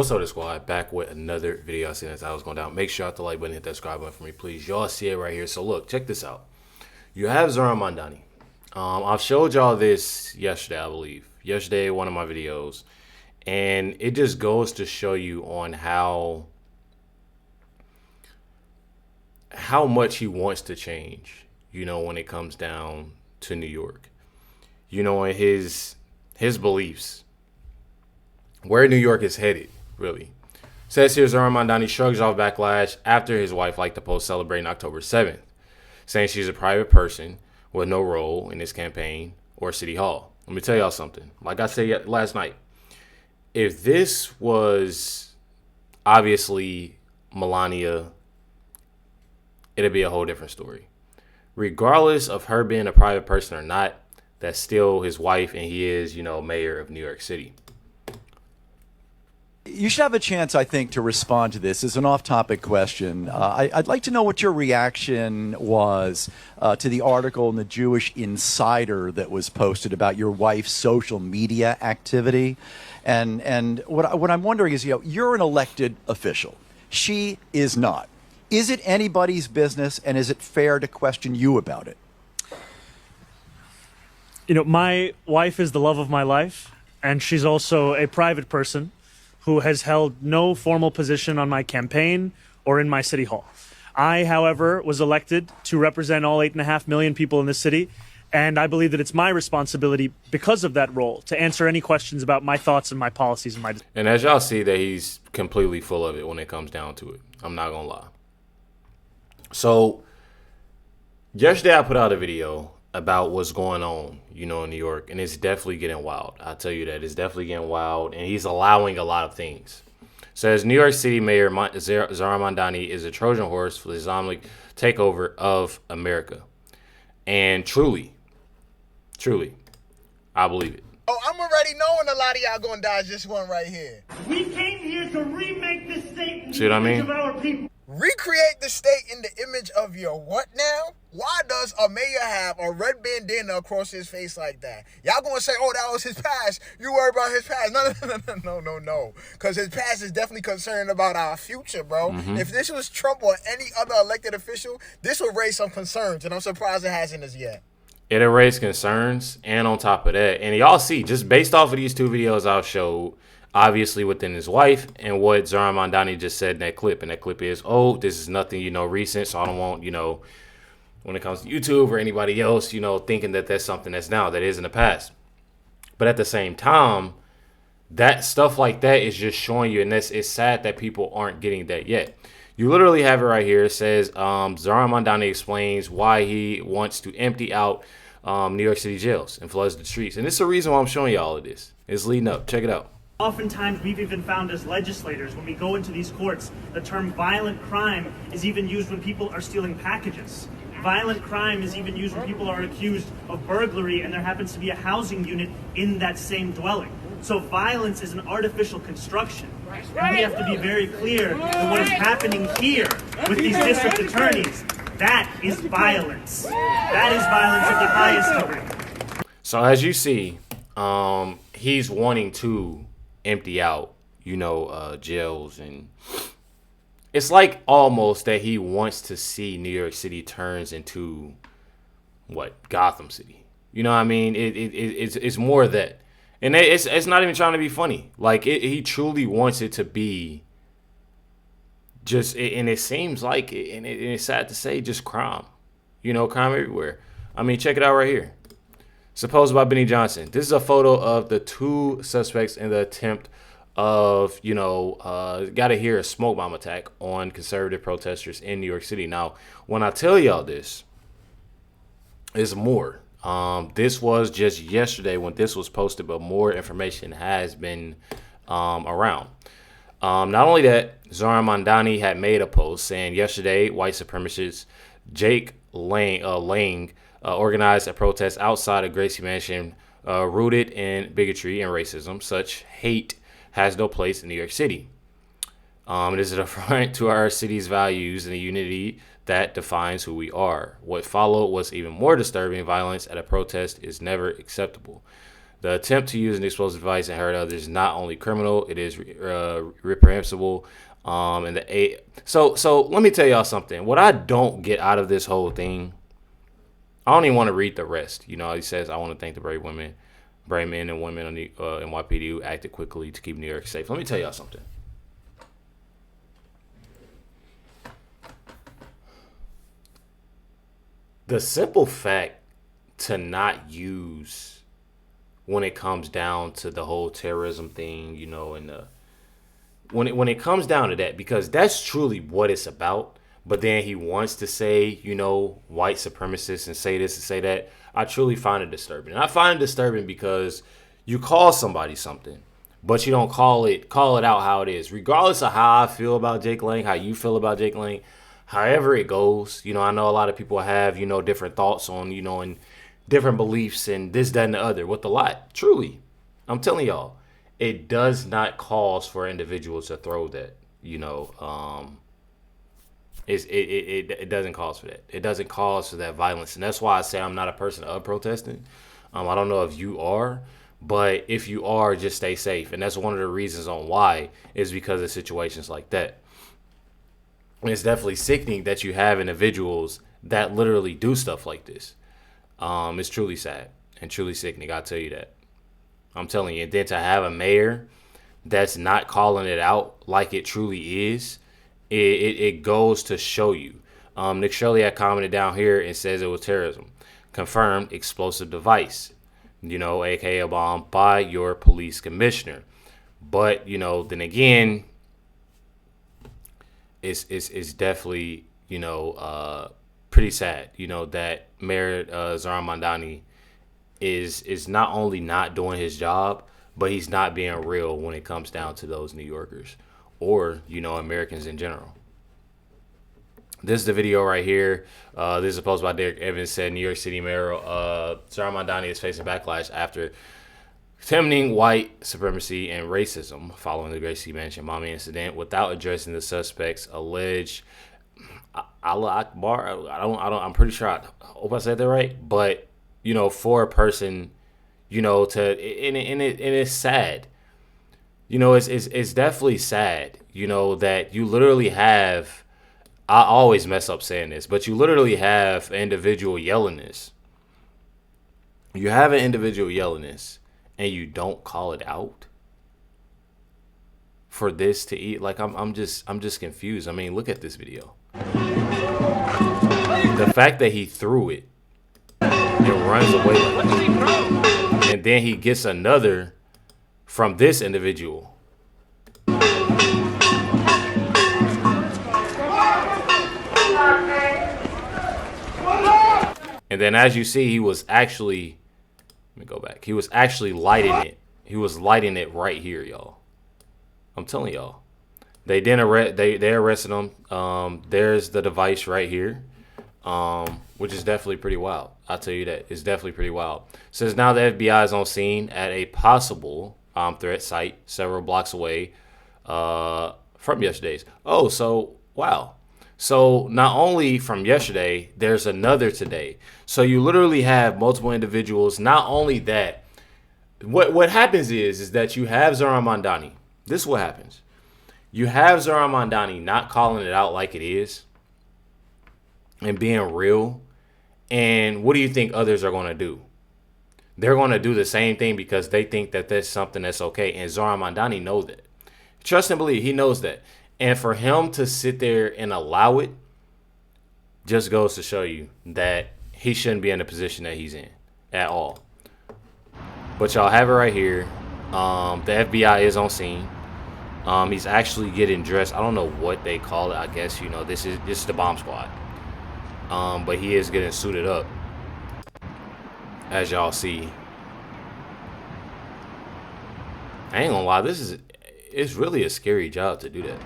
What's up, the squad? Back with another video. I seen as I was going down. Make sure you hit the like button, hit that subscribe button for me, please. Y'all see it right here. So look, check this out. You have Mandani. I've showed y'all this yesterday, I believe. Yesterday, one of my videos, and it just goes to show you on how much he wants to change. You know, when it comes down to New York. You know, and his beliefs, where New York is headed. Really. Says here, Mandani shrugs off backlash after his wife liked the post celebrating October 7th, saying she's a private person with no role in this campaign or City Hall. Let me tell y'all something. Like I said last night, if this was obviously Melania, it'd be a whole different story. Regardless of her being a private person or not, that's still his wife, and he is, you know, mayor of New York City. You should have a chance, I think, to respond to this. It's an off-topic question. I'd like to know what your reaction was to the article in the Jewish Insider that was posted about your wife's social media activity. And what I'm wondering is, you know, you're an elected official. She is not. Is it anybody's business, and is it fair to question you about it? You know, my wife is the love of my life, and she's also a private person who has held no formal position on my campaign or in my city hall. I, however, was elected to represent all 8.5 million people in this city, and I believe that it's my responsibility, because of that role, to answer any questions about my thoughts and my policies and my... And as y'all see, that he's completely full of it when it comes down to it. I'm not gonna lie. So, yesterday I put out a video about what's going on, you know, in New York, and it's definitely getting wild. I'll tell you that. It's definitely getting wild, and he's allowing a lot of things. Says New York City Mayor Mandani is a Trojan horse for the Islamic takeover of America. And truly, I believe it. Oh, I'm already knowing a lot of y'all gonna dodge this one right here. We came here to remake this state in See what I mean? of our people. Recreate the state in the image of your what now? Why does a mayor have a red bandana across his face like that? Y'all gonna say, oh, that was his past. You worry about his past. No. Because his past is definitely concerned about our future, bro. If this was Trump or any other elected official, this would raise some concerns, and I'm surprised it hasn't as yet. It raised concerns, and on top of that, and y'all see, just based off of these two videos I've showed, obviously within his wife, and what Mandani just said in that clip. And that clip is, oh, this is nothing, you know, recent, so I don't want, you know, when it comes to YouTube or anybody else, you know, thinking that that's something that's now, that is in the past. But at the same time, that stuff like that is just showing you, and it's sad that people aren't getting that yet. You literally have it right here. It says, Mandani explains why he wants to empty out New York City jails and floods the streets. And this is the reason why I'm showing you all of this. It's leading up. Check it out. Oftentimes, we've even found as legislators, when we go into these courts, the term violent crime is even used when people are stealing packages. Violent crime is even used when people are accused of burglary and there happens to be a housing unit in that same dwelling. So violence is an artificial construction. And we have to be very clear that what is happening here with these district attorneys, that is violence. That is violence of the highest degree. So as you see, he's wanting to empty out, you know, jails, and it's like almost that he wants to see New York City turns into what, Gotham City. You know what I mean? It's more of that, and it's not even trying to be funny. Like he truly wants it to be just, and it seems like, and it's sad to say, just crime. You know, crime everywhere. I mean, check it out right here. Supposed by Benny Johnson. This is a photo of the two suspects in the attempt of, you know, got to hear a smoke bomb attack on conservative protesters in New York City. Now, when I tell y'all this, is more. This was just yesterday when this was posted, but more information has been around. Not only that, Mandani had made a post saying yesterday, white supremacist Jake Lang organized a protest outside of Gracie Mansion rooted in bigotry and racism. Such hate has no place in New York City. It is an affront to our city's values and the unity that defines who we are. What followed was even more disturbing. Violence at a protest is never acceptable. The attempt to use an explosive device and hurt others is not only criminal, it is reprehensible. So let me tell y'all something. What I don't get out of this whole thing, I don't even want to read the rest. You know, he says, I want to thank the brave men and women on the NYPD who acted quickly to keep New York safe. Let me tell y'all something. The simple fact to not use when it comes down to the whole terrorism thing, you know, and when it comes down to that, because that's truly what it's about. But then he wants to say, you know, white supremacists and say this and say that. I truly find it disturbing. And I find it disturbing because you call somebody something, but you don't call it out how it is. Regardless of how I feel about Jake Lang, how you feel about Jake Lang, however it goes, you know, I know a lot of people have, you know, different thoughts on, you know, and different beliefs and this, that, and the other with a lot. Truly, I'm telling y'all, it does not cause for individuals to throw that, you know, it doesn't cause for that. It doesn't cause for that violence. And that's why I say I'm not a person of protesting. I don't know if you are, but if you are, just stay safe. And that's one of the reasons on why is because of situations like that. And it's definitely sickening that you have individuals that literally do stuff like this. It's truly sad and truly sickening. I'll tell you that. I'm telling you. And then to have a mayor that's not calling it out like it truly is, it goes to show you. Nick Shirley had commented down here and says it was terrorism. Confirmed explosive device, you know, aka a bomb by your police commissioner. But, you know, then again, it's definitely, you know, pretty sad, you know, that Mayor Zohran Mandani is not only not doing his job, but he's not being real when it comes down to those New Yorkers or, you know, Americans in general. This is the video right here. This is a post by Derek Evans, said New York City Mayor Zohran Mandani is facing backlash after condemning white supremacy and racism following the Gracie Mansion bombing incident without addressing the suspect's alleged Allah Akbar. I'm pretty sure I hope I said that right. But, you know, for a person, you know, and it's sad. You know, it's definitely sad, you know, that you literally have, I always mess up saying this, but you literally have an individual yelling this. You have an individual yelling this, and you don't call it out for this to eat. Like, I'm just confused. I mean, look at this video. The fact that he threw it and runs away like that, and then he gets another from this individual. And then as you see, he was actually, let me go back. He was actually lighting it. He was lighting it right here, y'all. I'm telling y'all. They arrested him. There's the device right here, which is definitely pretty wild. I'll tell you that. It's definitely pretty wild. Says now the FBI is on scene at a possible threat site several blocks away from yesterday's. Oh, so, wow. So not only from yesterday, there's another today. So you literally have multiple individuals. Not only that, what happens is that you have Zohran Mandani. This is what happens. You have Zohran Mandani not calling it out like it is and being real. And what do you think others are going to do? They're going to do the same thing because they think that that's something that's okay. And Zohran Mandani knows that. Trust and believe, he knows that. And for him to sit there and allow it just goes to show you that he shouldn't be in the position that he's in at all. But y'all have it right here. The FBI is on scene. He's actually getting dressed. I don't know what they call it. I guess, you know, this is the bomb squad. But he is getting suited up, as y'all see. I ain't gonna lie, it's really a scary job to do that.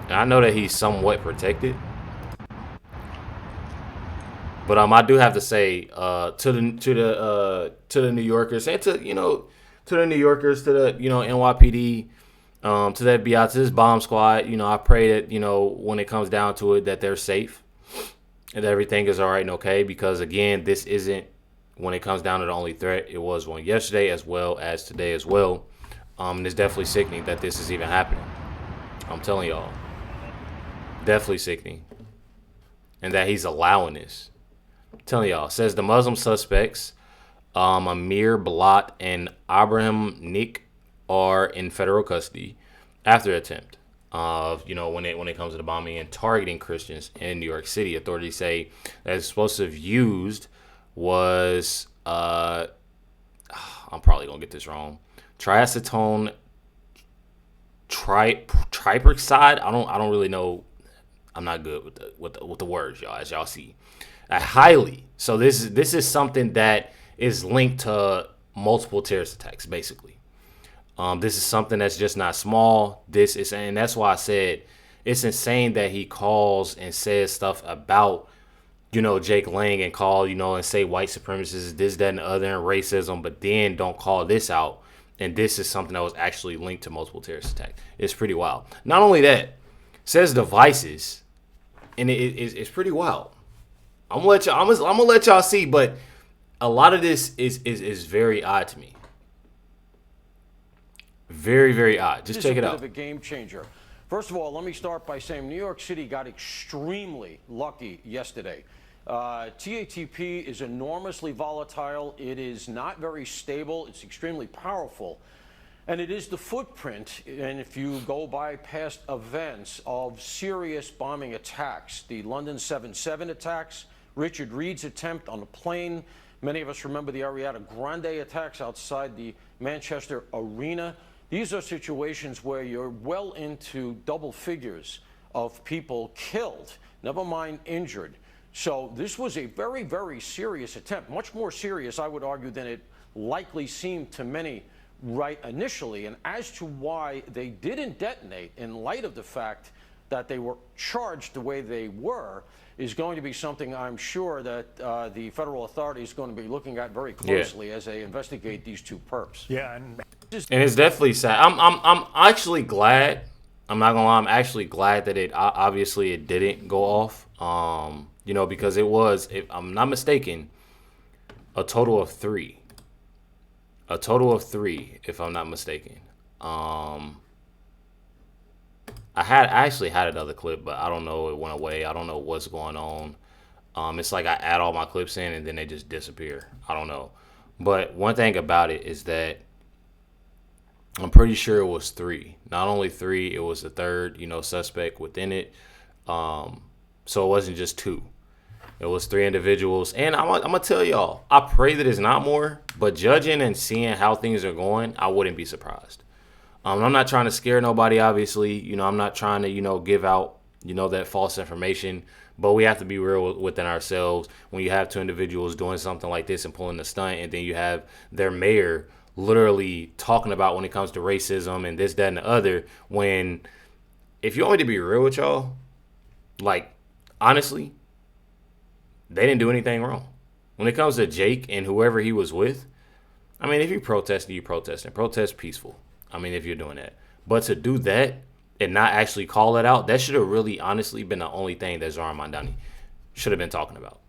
And I know that he's somewhat protected, but I do have to say to the New Yorkers and to the New Yorkers, to the NYPD, to the FBI, to this bomb squad, I pray that when it comes down to it that they're safe and that everything is all right and okay, because again, this isn't when it comes down to the only threat, it was one yesterday as well as today as well. And it's definitely sickening that this is even happening. I'm telling y'all. Definitely sickening. And that he's allowing this. I'm telling y'all. Says the Muslim suspects, Amir Blat and Abraham Nick, are in federal custody after attempt of, when it comes to the bombing and targeting Christians in New York City. Authorities say that the explosive used was, I'm probably going to get this wrong, triacetone triperoxide. I don't really know. I'm not good with the words, y'all, as y'all see. Highly. So this is something that is linked to multiple terrorist attacks, basically. This is something that's just not small. And that's why I said it's insane that he calls and says stuff about, Jake Lang and call, and say white supremacists, this, that, and the other, and racism, but then don't call this out. And this is something that was actually linked to multiple terrorist attacks. It's pretty wild. Not only that, says devices, and it's pretty wild. I'm gonna let y'all see, but a lot of this is very odd to me. Very, very odd. Just check it out. This is a bit of a game changer. First of all, let me start by saying New York City got extremely lucky yesterday. TATP is enormously volatile. It is not very stable. It's extremely powerful. And it is the footprint, and if you go by past events, of serious bombing attacks. The London 7/7 attacks, Richard Reed's attempt on a plane. Many of us remember the Ariana Grande attacks outside the Manchester Arena. These are situations where you're well into double figures of people killed, never mind injured. So this was a very, very serious attempt, much more serious, I would argue, than it likely seemed to many right initially. And as to why they didn't detonate, in light of the fact that they were charged the way they were, is going to be something I'm sure that the federal authorities are going to be looking at very closely as they investigate these two perps. Yeah, and it's definitely sad. I'm actually glad. I'm not gonna lie. I'm actually glad that it obviously it didn't go off. Because it was, if I'm not mistaken, a total of three. A total of three, if I'm not mistaken. I actually had another clip, but I don't know. It went away. I don't know what's going on. It's like I add all my clips in and then they just disappear. I don't know. But one thing about it is that I'm pretty sure it was three. Not only three, it was the third, suspect within it. So it wasn't just two. It was three individuals. And I'm going to tell y'all, I pray that it's not more. But judging and seeing how things are going, I wouldn't be surprised. I'm not trying to scare nobody, obviously. I'm not trying to, give out, that false information. But we have to be real within ourselves. When you have two individuals doing something like this and pulling the stunt, and then you have their mayor literally talking about when it comes to racism and this, that, and the other, when, if you want me to be real with y'all, like, honestly, they didn't do anything wrong. When it comes to Jake and whoever he was with, I mean, if you protest, you protest, and protest peaceful. I mean, if you're doing that. But to do that and not actually call it out, that should have really honestly been the only thing that Zoran Mandani should have been talking about.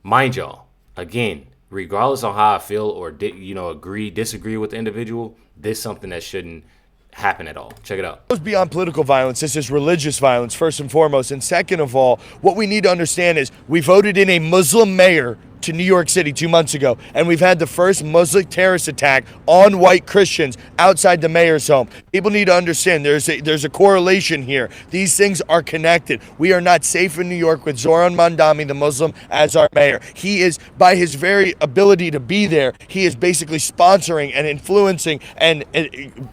Mind y'all, again, regardless on how I feel or agree, disagree with the individual, this is something that shouldn't happen at all. Check it out. It goes beyond political violence. This is religious violence, first and foremost. And second of all, what we need to understand is we voted in a Muslim mayor to New York City 2 months ago, and we've had the first Muslim terrorist attack on white Christians outside the mayor's home. People need to understand there's a correlation here. These things are connected. We are not safe in New York with Zoran Mandani, the Muslim, as our mayor. He is, by his very ability to be there, he is basically sponsoring and influencing and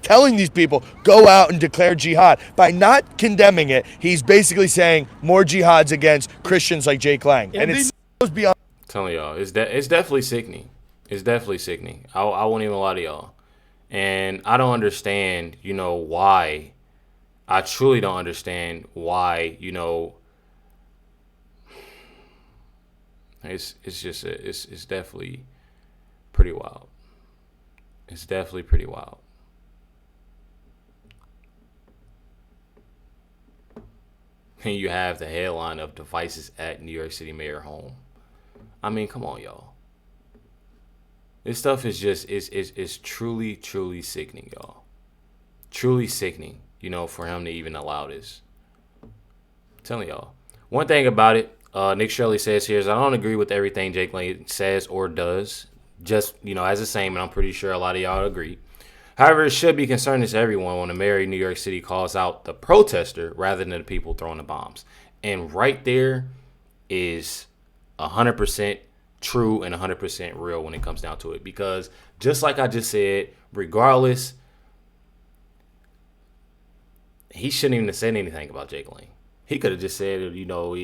telling these people, go out and declare jihad. By not condemning it, he's basically saying more jihads against Christians like Jake Lang. And it goes beyond. Telling y'all, it's definitely sickening. It's definitely sickening. I won't even lie to y'all. And I don't understand, why. I truly don't understand why, it's definitely pretty wild. It's definitely pretty wild. And you have the headline of devices at New York City mayor home. I mean, come on, y'all. This stuff is just is truly, truly sickening, y'all. Truly sickening, you know, for him to even allow this. I'm telling y'all. One thing about it, Nick Shirley says here is I don't agree with everything Jake Lang says or does. Just, you know, as the same, and I'm pretty sure a lot of y'all agree. However, it should be concerning to everyone when the mayor of New York City calls out the protester rather than the people throwing the bombs. And right there is 100% true and 100% real when it comes down to it. Because just like I just said, regardless, he shouldn't even have said anything about Jake Lang. He could have just said, you know,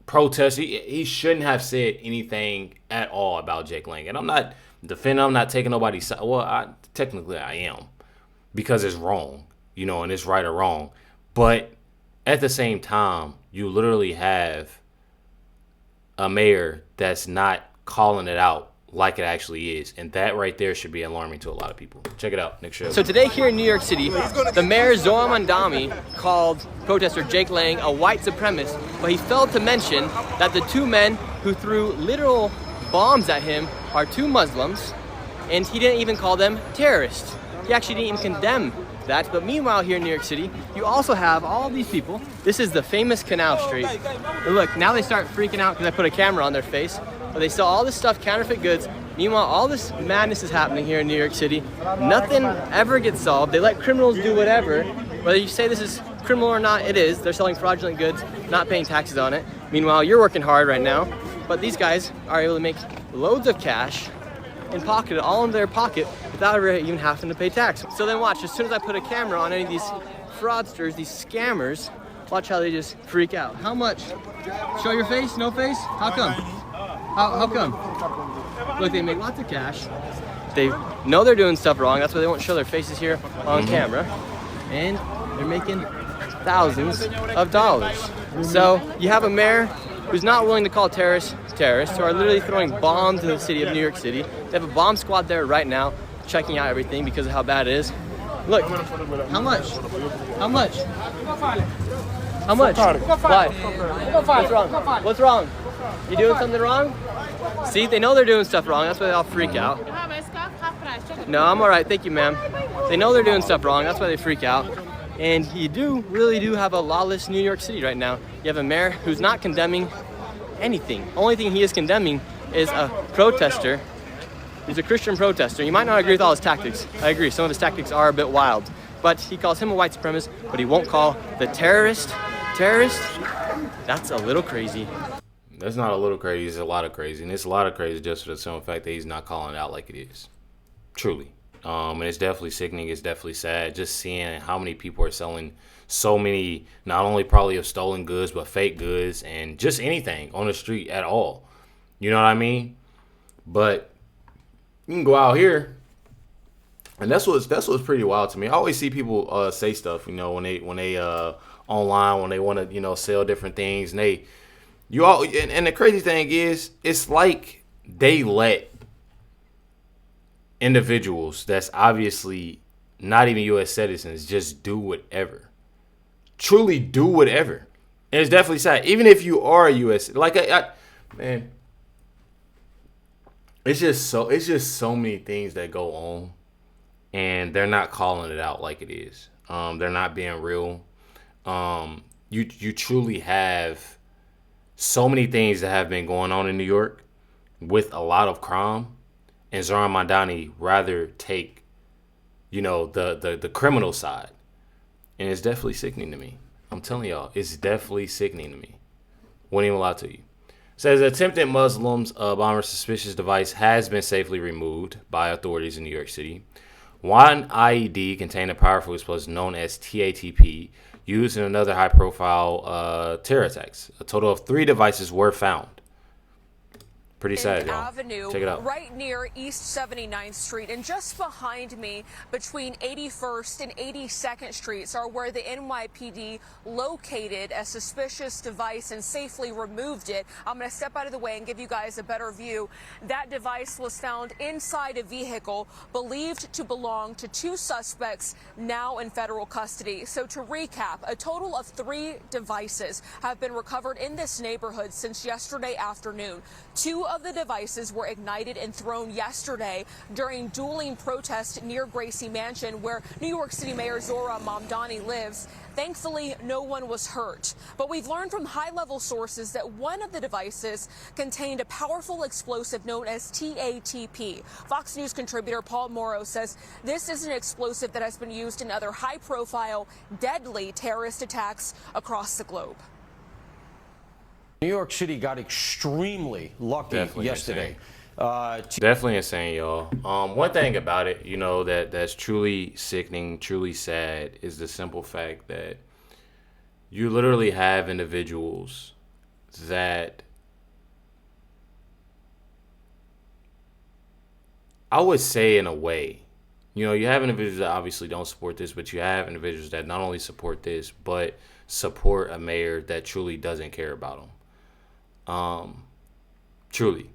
protest. He shouldn't have said anything at all about Jake Lang. And I'm not defending, I'm not taking nobody's side. Well, technically I am, because it's wrong, you know, and it's right or wrong. But at the same time, you literally have a mayor that's not calling it out like it actually is. And that right there should be alarming to a lot of people. Check it out, Nick Shirley. So today here in New York City, the mayor, Zohar Mandani, called protester Jake Lang a white supremacist, but he failed to mention that the two men who threw literal bombs at him are two Muslims, and he didn't even call them terrorists. He actually didn't even condemn that. But meanwhile, here in New York City, you also have all these people. This is the famous Canal Street. And look, now they start freaking out because I put a camera on their face. But they sell all this stuff, counterfeit goods. Meanwhile, all this madness is happening here in New York City. Nothing ever gets solved. They let criminals do whatever. Whether you say this is criminal or not, it is. They're selling fraudulent goods, not paying taxes on it. Meanwhile, you're working hard right now. But these guys are able to make loads of cash and pocket it all in their pocket without ever even having to pay tax. So then watch, as soon as I put a camera on any of these fraudsters, these scammers, watch how they just freak out. How much? Show your face? No face? How come? How come? Look, they make lots of cash. They know they're doing stuff wrong. That's why they won't show their faces here on camera. And they're making thousands of dollars. So you have a mayor who's not willing to call terrorists who are literally throwing bombs in the city of New York City. They have a bomb squad there right now checking out everything because of how bad it is. Look, how much? How much? How much? Why? What's wrong? What's wrong? You doing something wrong? See, they know they're doing stuff wrong. That's why they all freak out. No, I'm all right. Thank you, ma'am. They know they're doing stuff wrong. That's why they freak out. And you really do have a lawless New York City right now. You have a mayor who's not condemning anything. Only thing he is condemning is a protester. He's a Christian protester. You might not agree with all his tactics. I agree. Some of his tactics are a bit wild. But he calls him a white supremacist, but he won't call the terrorist. That's a little crazy. That's not a little crazy. It's a lot of crazy. And it's a lot of crazy just for the simple fact that he's not calling it out like it is. Truly. And it's definitely sickening. It's definitely sad just seeing how many people are selling so many, not only probably of stolen goods, but fake goods and just anything on the street at all. You know what I mean? But you can go out here, and that's what's pretty wild to me. I always see people say stuff, you know, when they online, when they want to, you know, sell different things, and and the crazy thing is, it's like they let individuals that's obviously not even U.S. citizens just do whatever. Truly do whatever. And it's definitely sad. Even if you are a U.S. like man, it's just so many things that go on, and they're not calling it out like it is. They're not being real. You truly have so many things that have been going on in New York with a lot of crime. And Zohar Mandani rather take, you know, the criminal side. And it's definitely sickening to me. I'm telling y'all, it's definitely sickening to me. Wouldn't even lie to you. Says attempted Muslims bomber suspicious device has been safely removed by authorities in New York City. One IED contained a powerful explosive known as TATP used in another high-profile terror attacks. A total of 3 devices were found. Pretty sad, y'all. Avenue, check it out. Right near East 79th Street, and just behind me, between 81st and 82nd Streets, are where the NYPD located a suspicious device and safely removed it. I'm going to step out of the way and give you guys a better view. That device was found inside a vehicle believed to belong to 2 suspects now in federal custody. So to recap, a total of 3 devices have been recovered in this neighborhood since yesterday afternoon. 2 of the devices were ignited and thrown yesterday during dueling protests near Gracie Mansion, where New York City Mayor Zohran Mamdani lives. Thankfully, no one was hurt. But we've learned from high-level sources that one of the devices contained a powerful explosive known as TATP. Fox News contributor Paul Morrow says this is an explosive that has been used in other high-profile, deadly terrorist attacks across the globe. New York City got extremely lucky yesterday. Definitely insane, y'all. One thing about it, you know, that's truly sickening, truly sad, is the simple fact that you literally have individuals that I would say, in a way, you know, you have individuals that obviously don't support this, but you have individuals that not only support this, but support a mayor that truly doesn't care about them. Truly.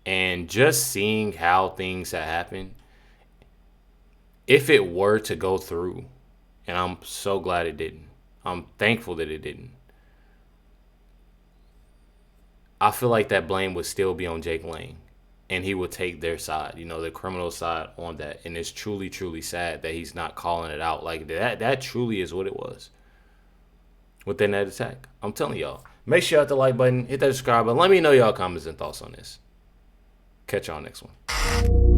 And just seeing how things have happened, if it were to go through, and I'm so glad it didn't, I'm thankful that it didn't, I feel like that blame would still be on Jake Lang, and he would take their side, you know, the criminal side on that. And it's truly, truly sad that he's not calling it out like that. That truly is what it was within that attack. I'm telling y'all. Make sure you hit the like button, hit that subscribe button. Let me know y'all comments and thoughts on this. Catch y'all next one.